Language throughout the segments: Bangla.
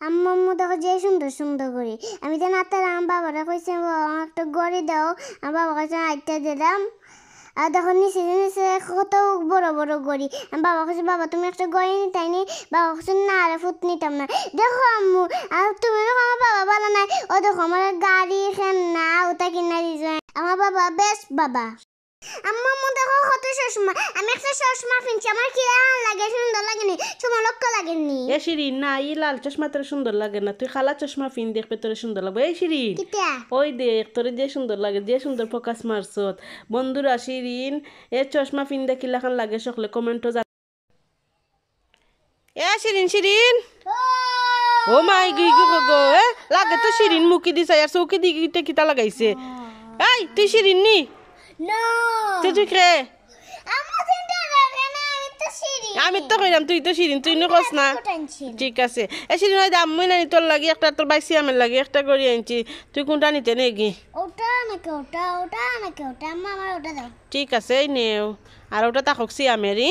আম্মু আম্মু দেখো যে সুন্দর সুন্দর করি আমি তো নাতার আমার বাবারা কইছে একটা গড়ি দাও আমার বাবা কাছে আইটা দিলাম আর দেখো নিচে নিচে কত বড় বড় গড়ি আমার বাবা কাছে বাবা তুমি একটা গড়ি নিতাইনি বাবা কাছে না আরে ফুট নিতাম না দেখো আম্মু আর তুমি দেখো আমার বাবা ভালো নাই ও দেখো আমার গাড়ি খেলনা ওটা কিনা দিয়েছে আমার বাবা বেস্ট বাবা আম্মু আম্মু দেখো কত চশমা আমি একটা চশমা কিনছি আমার কি লাগে সুন্দর লাগেনি তোমার লক্ষ্য লাগেনি এ শিরিন না এই লাল চশমা তোর সুন্দর লাগে না তুই খালা চশমা ফিন দেখবে তোর সুন্দর লাগবে এই শিরিন ওই দেখ তোর যে সুন্দর লাগে যে সুন্দর ফোকাস মারছত বন্ধুরা শিরিন এ চশমা ফিন দেখিলে এখন লাগে সকলে কমেন্টও এ শিরিন শিরিন ও মাই গো এ লাগে তো শিরিন মুখি দিছে আর চৌকি দিকে কিতা লাগাইছে এই তুই শিরিন নি No. তুই কে আমি তো কইলাম তুই তো শিরিন তুই নো কস না ঠিক আছে এ শিরিন ওই আম্মু না তোর লাগি একটা তোর বাইসি আমার লাগি একটা করে আনছি তুই কোনটা নিতে নেগি ওটা নাকি ওটা ওটা নাকি ওটা আম্মা আমার ওটা দাও ঠিক আছে এই নেও আর ওটা তাকছি আমেরি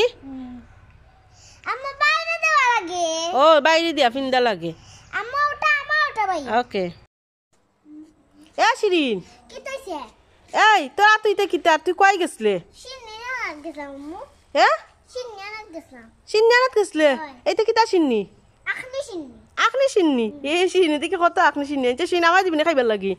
আম্মা বাইরে দেওয়া লাগে ও বাইরে দিয়া ফিন্দা লাগে আম্মা ওটা আমার ওটা ভাই ওকে এ শিরিন কি কইছে এই তোরা তুইতে কিতা তুই কই গেছলে শিন্নি না গেছলাম আম্মু হে শিন্নি না গেছলাম সিন্নানাত গেছলে এইটা কিতা সিন্নি আখনি সিন্নি এ সিন্নি দেখি কত আখনি সিন্নি এটা সিন আমার দিবি না খাইবার লাগি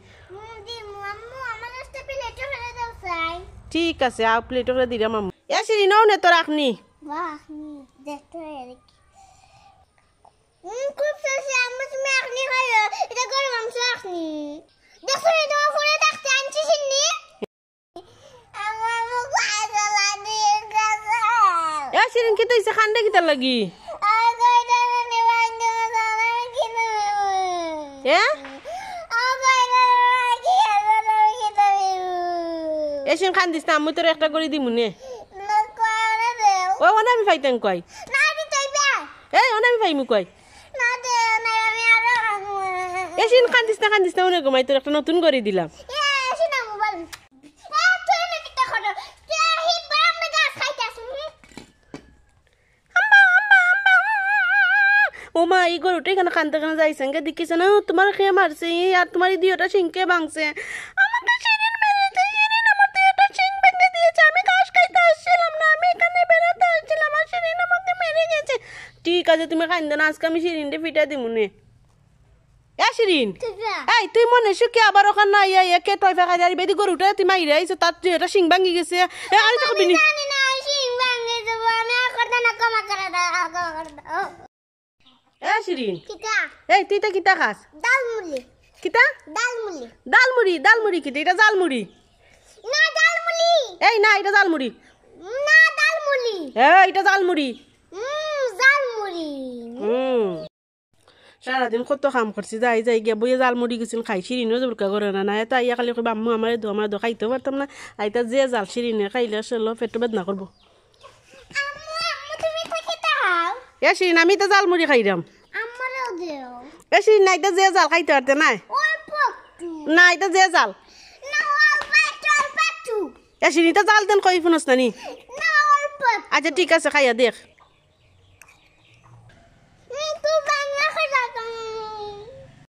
দিমু আম্মু আমার একটা প্লেটে ফেলে দাও চাই ঠিক আছে আ প্লেট করে দিলাম আম্মু এ সিন্নি নাও নে তোর আখনি বাহ আখনি দেখতে এর খুব শেষে আম্মু তুমি আখনি খাইও এটা গরম মাংস আখনি দেখো এটা করে দেখতে আনছি সিন্নি আমার মুখ আইলো লাগি গাছে এ সিরিন কি তুইছে খান্ডে কিতা লাগি আর কইটা নে বাঙ্গে মানা কি না এ এসিন খান দিস না আমি তোর একটা করে দিমু নে ও ওনা আমি ফাইতেন কই এই ওনা আমি ফাইমু কই এসিন খান দিস না ওনে ঘুমাই তোর একটা নতুন করে দিলাম ও মা এই গরুটা এখানে কানতে কানে যাইছেন গে দেখিছে না তোমার খেয়ে মারছে আর তোমার দিওটা সিংকে ভাঙছে আমাকে শিরিন মেরেছে শিরিন আমার দিওটা সিং ভেঙে দিয়েছে আমি ঘাস খাইতে আসছিলাম না আমি এখানে বেড়াতে আসছিলাম আর শিরিন আমাকে মেরে গেছে ঠিক আছে তুমি কান্দে না আজকে আমি শিরিনটা ফিটা দিমু নে এ শিরিন এই তুই মনে সুখে আবার ওখানে না ইয়া কে টয় ফাঁকা যাবি বেদি গরুটা তুই মাইরে আইছো তার দিওটা সিং ভাঙি গেছে এ আর তো কবি নি এ শিরিন কিটা এই তুই তো কিতা খাস ডালমুড়ি কিতা ডালমুড়ি ডালমুড়ি কিতা এটা জালমুড়ি না ডালমুড়ি এই না এটা জালমুড়ি না ডালমুড়ি এটা জালমুড়ি জালমুড়ি সারাদিন কত কাম করছি যাই যাই গিয়ে বইয়ে জালমুড়ি গেছিল খাই শিরিনও জবরকা করে না না এটা ইয়া খালি কইবা আম্মু আমার দো খাইতে পারতাম না আইতা যে জাল শিরিনে খাইলে আসলে পেট বেদনা করবো এ শিরিন আমি তো জালমুড়ি খাইরাম এ শিরিন না এটা যে জাল খাইতে পারতে না না এটা যে জাল এ শিরিন তো জাল দেন কই ফুনস না নি আচ্ছা ঠিক আছে খাইয়া দেখ